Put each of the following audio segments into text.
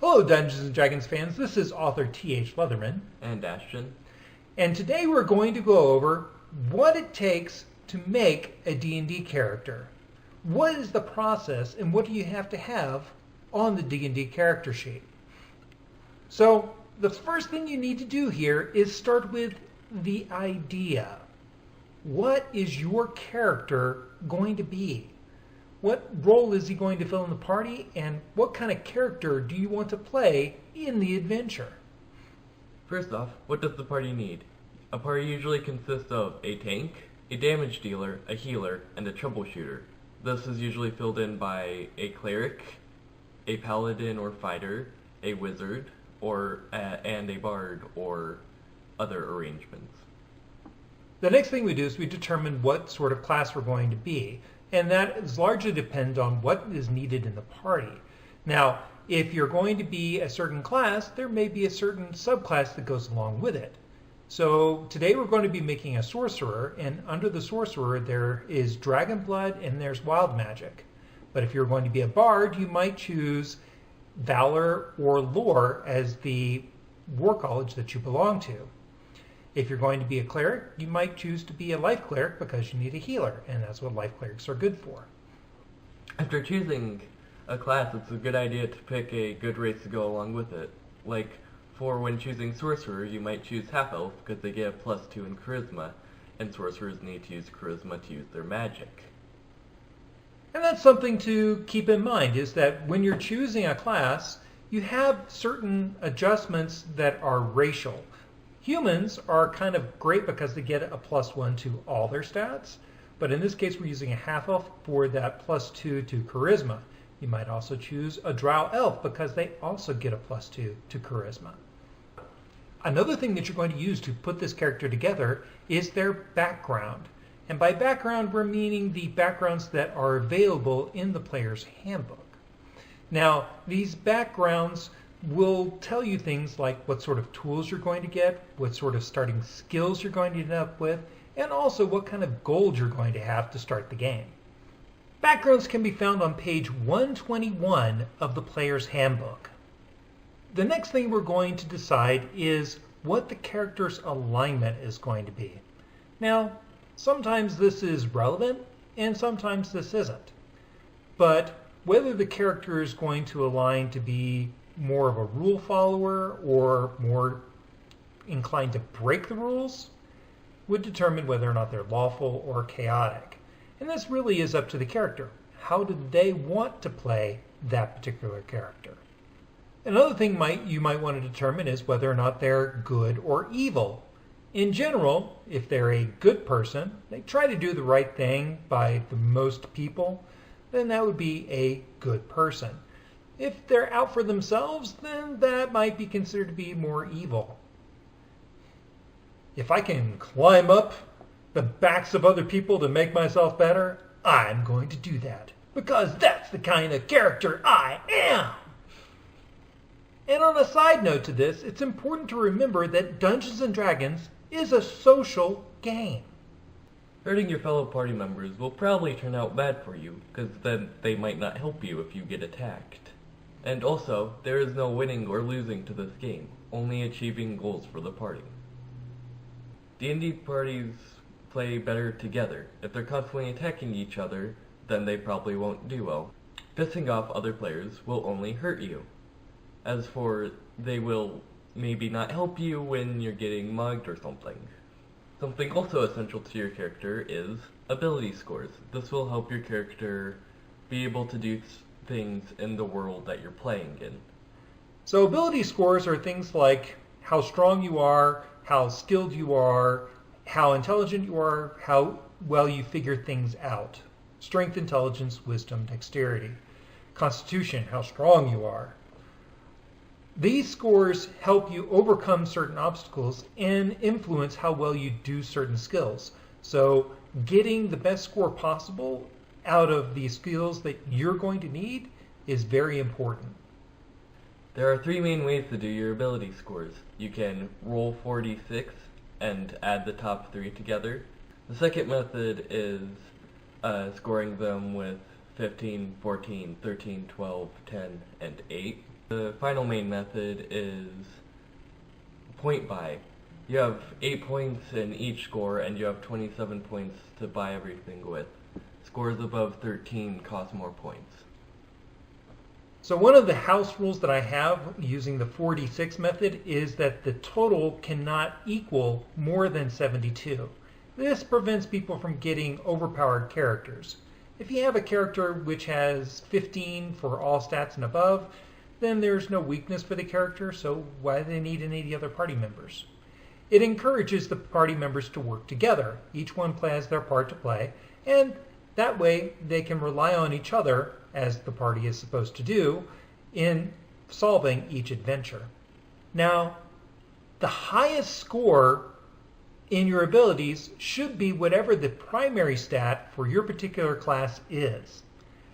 Hello, Dungeons & Dragons fans. This is author T.H. Leatherman. And Ashton. And today we're going to go over what it takes to make a D&D character. What is the process and what do you have to have on the D&D character sheet? So, the first thing you need to do here is start with the idea. What is your character going to be? What role is he going to fill in the party, and what kind of character do you want to play in the adventure? First off, what does the party need? A party usually consists of a tank, a damage dealer, a healer, and a troubleshooter. This is usually filled in by a cleric, a paladin or fighter, a wizard, and a bard or other arrangements. The next thing we do is we determine what sort of class we're going to be. And that is largely depends on what is needed in the party. Now, if you're going to be a certain class, there may be a certain subclass that goes along with it. So today we're going to be making a sorcerer, and under the sorcerer there is dragon blood and there's wild magic. But if you're going to be a bard, you might choose valor or lore as the war college that you belong to. If you're going to be a cleric, you might choose to be a life cleric because you need a healer, and that's what life clerics are good for. After choosing a class, it's a good idea to pick a good race to go along with it. Like, for when choosing sorcerer, you might choose half-elf because they get a +2 in charisma, and sorcerers need to use charisma to use their magic. And that's something to keep in mind, is that when you're choosing a class, you have certain adjustments that are racial. Humans are kind of great because they get a +1 to all their stats, but in this case we're using a half-elf for that +2 to charisma. You might also choose a drow elf because they also get a +2 to charisma. Another thing that you're going to use to put this character together is their background. And by background we're meaning the backgrounds that are available in the player's handbook. Now, these backgrounds will tell you things like what sort of tools you're going to get, what sort of starting skills you're going to end up with, and also what kind of gold you're going to have to start the game. Backgrounds can be found on page 121 of the player's handbook. The next thing we're going to decide is what the character's alignment is going to be. Now, sometimes this is relevant and sometimes this isn't. But whether the character is going to align to be more of a rule follower or more inclined to break the rules would determine whether or not they're lawful or chaotic. And this really is up to the character. How do they want to play that particular character? Another thing you might want to determine is whether or not they're good or evil. In general, if they're a good person, they try to do the right thing by the most people, then that would be a good person. If they're out for themselves, then that might be considered to be more evil. If I can climb up the backs of other people to make myself better, I'm going to do that, because that's the kind of character I am. And on a side note to this, it's important to remember that Dungeons & Dragons is a social game. Hurting your fellow party members will probably turn out bad for you, because then they might not help you if you get attacked. And also, there is no winning or losing to this game, only achieving goals for the party. D&D parties play better together. If they're constantly attacking each other, then they probably won't do well. Pissing off other players will only hurt you. As for, they will maybe not help you when you're getting mugged or something. Something also essential to your character is ability scores. This will help your character be able to do things in the world that you're playing in. So ability scores are things like how strong you are, how skilled you are, how intelligent you are, how well you figure things out. Strength, intelligence, wisdom, dexterity. Constitution, how strong you are. These scores help you overcome certain obstacles and influence how well you do certain skills. So getting the best score possible out of the skills that you're going to need is very important. There are 3 main ways to do your ability scores. You can roll 4d6 and add the top 3 together. The second method is scoring them with 15, 14, 13, 12, 10, and 8. The final main method is point buy. You have 8 points in each score, and you have 27 points to buy everything with. Scores above 13 cost more points. So one of the house rules that I have using the 4d6 method is that the total cannot equal more than 72. This prevents people from getting overpowered characters. If you have a character which has 15 for all stats and above, then there's no weakness for the character, so why do they need any of the other party members? It encourages the party members to work together. Each one has their part to play, and that way they can rely on each other, as the party is supposed to do, in solving each adventure. Now, the highest score in your abilities should be whatever the primary stat for your particular class is.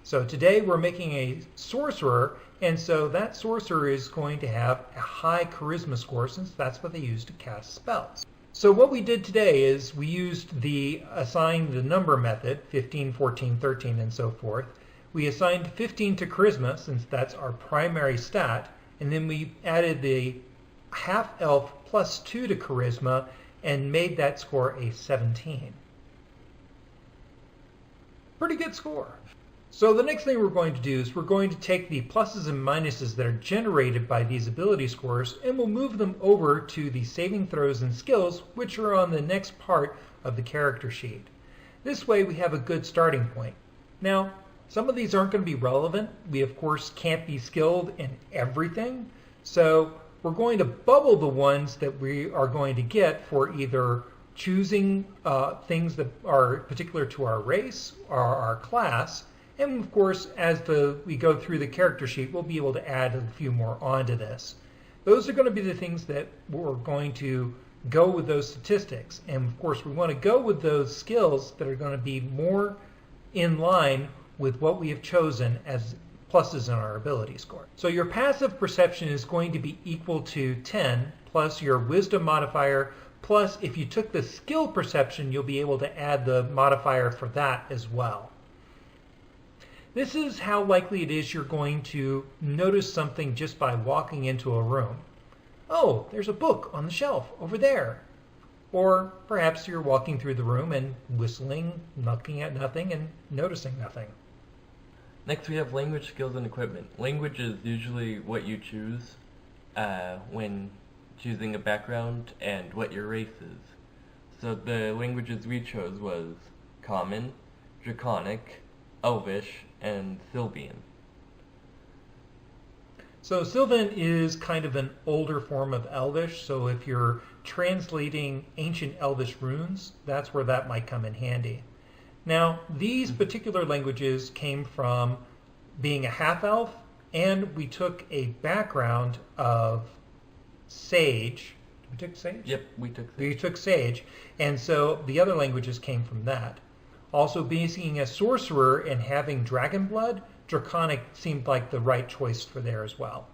So today we're making a sorcerer, and so that sorcerer is going to have a high charisma score since that's what they use to cast spells. So what we did today is we used the assign the number method, 15, 14, 13, and so forth. We assigned 15 to charisma since that's our primary stat, and then we added the half-elf plus 2 to charisma and made that score a 17. Pretty good score. So the next thing we're going to do is we're going to take the pluses and minuses that are generated by these ability scores and we'll move them over to the saving throws and skills, which are on the next part of the character sheet. This way we have a good starting point. Now, some of these aren't going to be relevant. We of course can't be skilled in everything, so we're going to bubble the ones that we are going to get for either choosing things that are particular to our race or our class. And of course, as we go through the character sheet, we'll be able to add a few more onto this. Those are going to be the things that we're going to go with those statistics. And of course, we want to go with those skills that are going to be more in line with what we have chosen as pluses in our ability score. So your passive perception is going to be equal to 10 plus your wisdom modifier, plus if you took the skill perception, you'll be able to add the modifier for that as well. This is how likely it is you're going to notice something just by walking into a room. Oh, there's a book on the shelf over there. Or perhaps you're walking through the room and whistling, looking at nothing, and noticing nothing. Next we have language, skills, and equipment. Language is usually what you choose when choosing a background and what your race is. So the languages we chose was Common, Draconic, Elvish, and Sylvian. So Sylvan is kind of an older form of Elvish, so if you're translating ancient Elvish runes, that's where that might come in handy. Now, these particular languages came from being a half-elf, and we took a background of Sage. We took Sage? Yep, we took Sage. We took Sage, and so the other languages came from that. Also, being a sorcerer and having dragon blood, Draconic seemed like the right choice for there as well.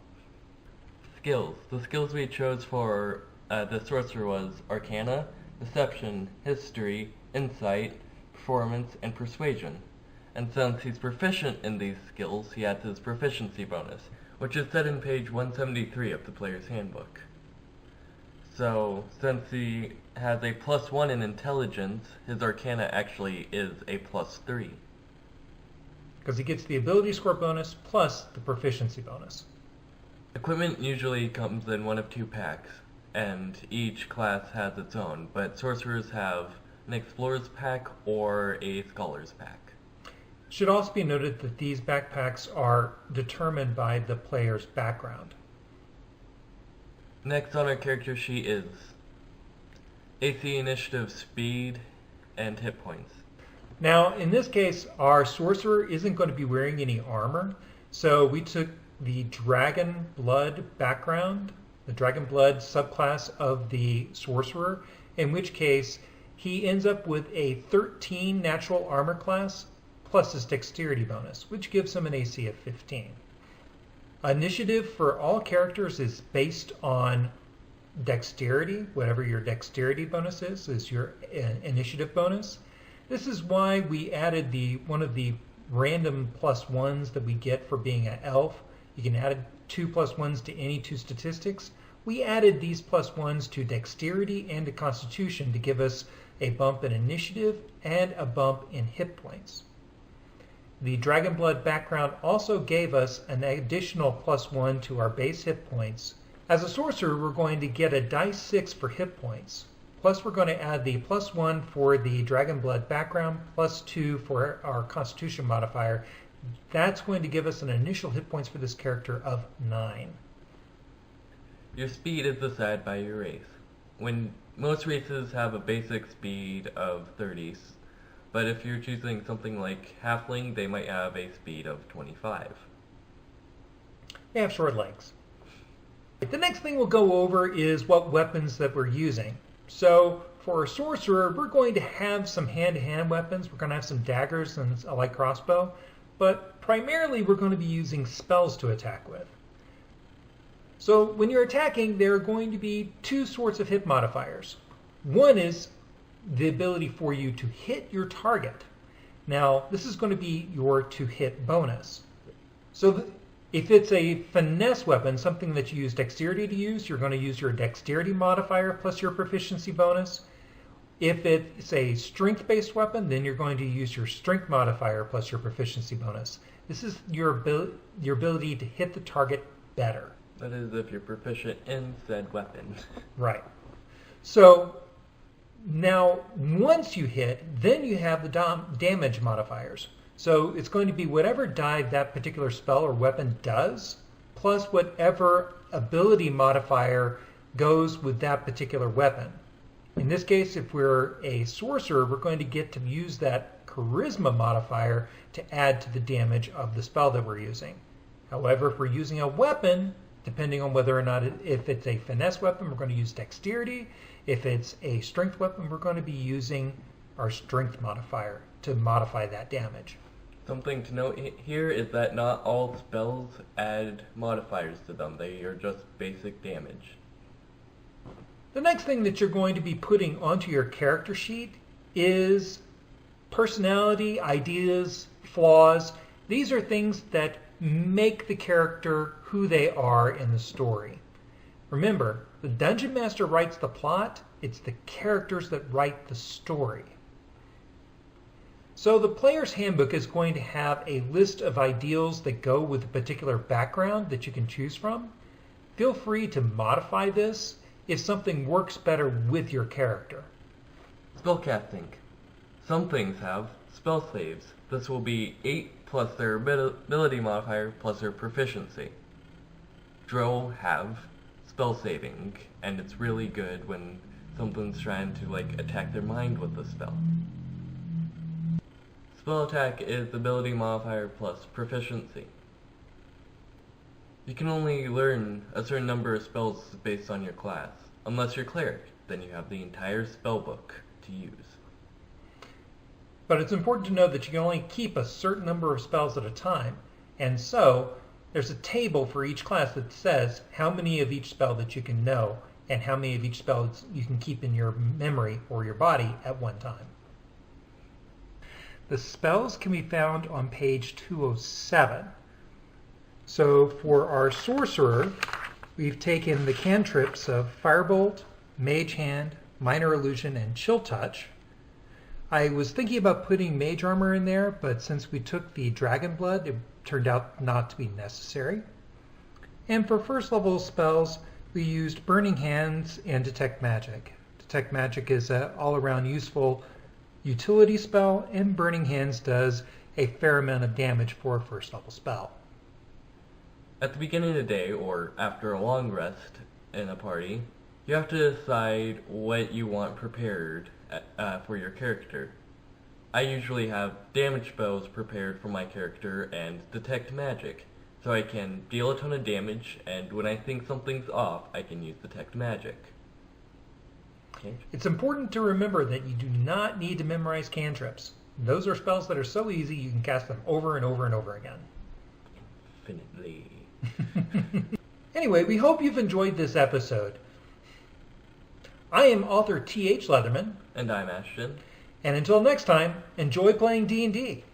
Skills. The skills we chose for the sorcerer was Arcana, Deception, History, Insight, Performance, and Persuasion. And since he's proficient in these skills, he adds his proficiency bonus, which is set in page 173 of the player's handbook. So, since he has a +1 in intelligence, his Arcana actually is a +3. Because he gets the ability score bonus plus the proficiency bonus. Equipment usually comes in one of two packs, and each class has its own, but sorcerers have an Explorer's pack or a Scholar's pack. Should also be noted that these backpacks are determined by the player's background. Next on our character sheet is AC, Initiative, Speed, and Hit Points. Now, in this case, our sorcerer isn't going to be wearing any armor, so we took the Dragon Blood background, the Dragon Blood subclass of the sorcerer, in which case he ends up with a 13 natural armor class plus his dexterity bonus, which gives him an AC of 15. Initiative for all characters is based on dexterity. Whatever your dexterity bonus is your initiative bonus. This is why we added one of the random +1s that we get for being an elf. You can add it 2 +1s to any two statistics, we added these +1s to dexterity and to constitution to give us a bump in initiative and a bump in hit points. The Dragon Blood background also gave us an additional +1 to our base hit points. As a sorcerer, we're going to get a dice 6 for hit points. Plus, we're going to add the +1 for the Dragon Blood background, +2 for our Constitution modifier. That's going to give us an initial hit points for this character of 9. Your speed is decided by your race. When most races have a basic speed of 30s, but if you're choosing something like Halfling, they might have a speed of 25. They have short legs. The next thing we'll go over is what weapons that we're using. So for a sorcerer, we're going to have some hand-to-hand weapons. We're going to have some daggers and a light crossbow, but primarily we're going to be using spells to attack with. So when you're attacking, there are going to be two sorts of hit modifiers. One is the ability for you to hit your target. Now, this is going to be your to-hit bonus. So if it's a finesse weapon, something that you use dexterity to use, you're going to use your dexterity modifier plus your proficiency bonus. If it's a strength-based weapon, then you're going to use your strength modifier plus your proficiency bonus. This is your ability to hit the target better. That is if you're proficient in said weapon. Right. So now, once you hit, then you have the damage modifiers. So it's going to be whatever die that particular spell or weapon does, plus whatever ability modifier goes with that particular weapon. In this case, if we're a sorcerer, we're going to get to use that charisma modifier to add to the damage of the spell that we're using. However, if we're using a weapon, depending on whether or not if it's a finesse weapon, we're going to use dexterity. If it's a strength weapon, we're going to be using our strength modifier to modify that damage. Something to note here is that not all spells add modifiers to them. They are just basic damage. The next thing that you're going to be putting onto your character sheet is personality, ideas, flaws. These are things that make the character who they are in the story. Remember, the Dungeon Master writes the plot, it's the characters that write the story. So the player's handbook is going to have a list of ideals that go with a particular background that you can choose from. Feel free to modify this if something works better with your character. Spellcasting. Some things have spell saves. This will be 8 plus their ability modifier plus their proficiency. Drow have spell saving, and it's really good when someone's trying to attack their mind with the spell. Spell attack is ability modifier plus proficiency. You can only learn a certain number of spells based on your class. Unless you're cleric, then you have the entire spell book to use. But it's important to know that you can only keep a certain number of spells at a time, and so there's a table for each class that says how many of each spell that you can know and how many of each spell you can keep in your memory or your body at one time. The spells can be found on page 207. So for our sorcerer, we've taken the cantrips of Firebolt, Mage Hand, Minor Illusion, and Chill Touch. I was thinking about putting Mage Armor in there, but since we took the Dragon Blood, it turned out not to be necessary. And for first level spells, we used Burning Hands and Detect Magic. Detect Magic is an all-around useful utility spell, and Burning Hands does a fair amount of damage for a first level spell. At the beginning of the day, or after a long rest in a party, you have to decide what you want prepared for your character. I usually have damage spells prepared for my character and Detect Magic, so I can deal a ton of damage, and when I think something's off, I can use Detect Magic. Okay. It's important to remember that you do not need to memorize cantrips. Those are spells that are so easy you can cast them over and over and over again. Infinitely. Anyway, we hope you've enjoyed this episode. I am author T.H. Leatherman. And I'm Ashton. And until next time, enjoy playing D&D.